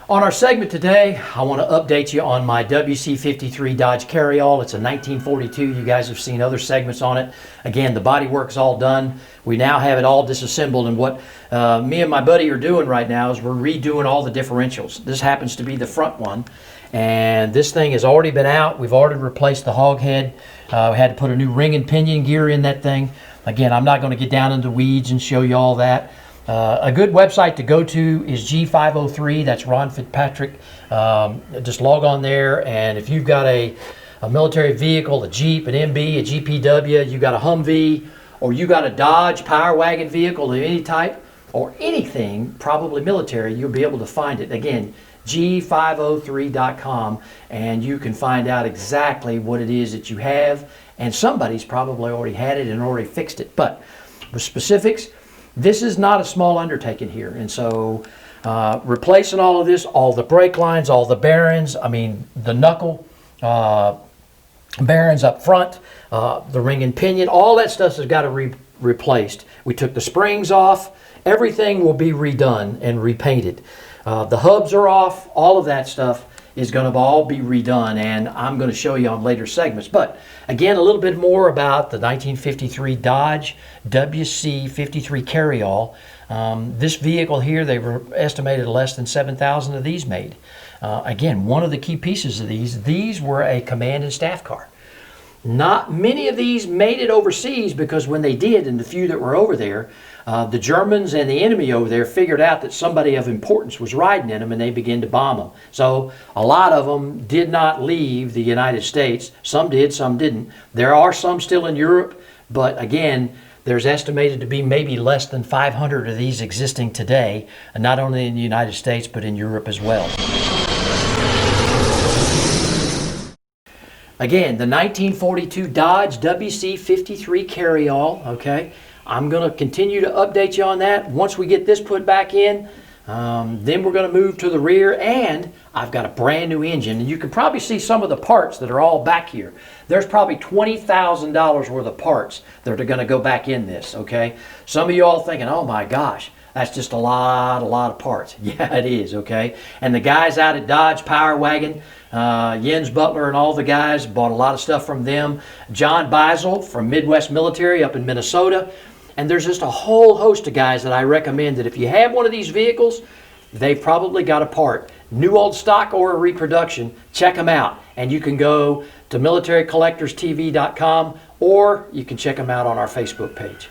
On our segment today, I want to update you on my WC53 Dodge Carryall. It's a 1942. You guys have seen other segments on it. Again, the bodywork's all done. We now have it all disassembled, and what me and my buddy are doing right now is we're redoing all the differentials. This happens to be the front one, and this thing has already been out. We've already replaced the hog head. We had to put a new ring and pinion gear in that thing. Again, I'm not going to get down into weeds and show you all that. A good website to go to is G503. That's Ron Fitzpatrick. Just log on there, and if you've got a military vehicle, a Jeep, an MB, a GPW, you got a Humvee, or you got a Dodge Power Wagon vehicle of any type, or anything, probably military, you'll be able to find it. Again, G503.com, and you can find out exactly what it is that you have, and somebody's probably already had it and already fixed it. But with specifics, this is not a small undertaking here, and so replacing all of this, all the brake lines, all the bearings, I mean the knuckle bearings up front, the ring and pinion, all that stuff has got to be replaced. We took the springs off. Everything will be redone and repainted. The hubs are off. All of that stuff is going to all be redone, and I'm going to show you on later segments. But again, a little bit more about the 1953 Dodge WC53 Carryall. This vehicle here, they were estimated less than 7,000 of these made. Again, one of the key pieces of these were a command and staff car. Not many of these made it overseas, because when they did, and the few that were over there, the Germans and the enemy over there figured out that somebody of importance was riding in them, and they began to bomb them. So a lot of them did not leave the United States. Some did, some didn't. There are some still in Europe, but again, there's estimated to be maybe less than 500 of these existing today, and not only in the United States, but in Europe as well. Again, the 1942 Dodge WC53 Carryall, okay? I'm going to continue to update you on that. Once we get this put back in, then we're going to move to the rear, and I've got a brand new engine, and you can probably see some of the parts that are all back here. There's probably $20,000 worth of parts that are going to go back in this, okay? Some of you all thinking, oh my gosh, that's just a lot of parts. Yeah, it is, okay? And the guys out at Dodge Power Wagon, Jens Butler and all the guys, bought a lot of stuff from them. John Beisel from Midwest Military up in Minnesota. And there's just a whole host of guys that I recommend that if you have one of these vehicles, they've probably got a part. New, old, stock, or a reproduction, check them out. And you can go to militarycollectorstv.com, or you can check them out on our Facebook page.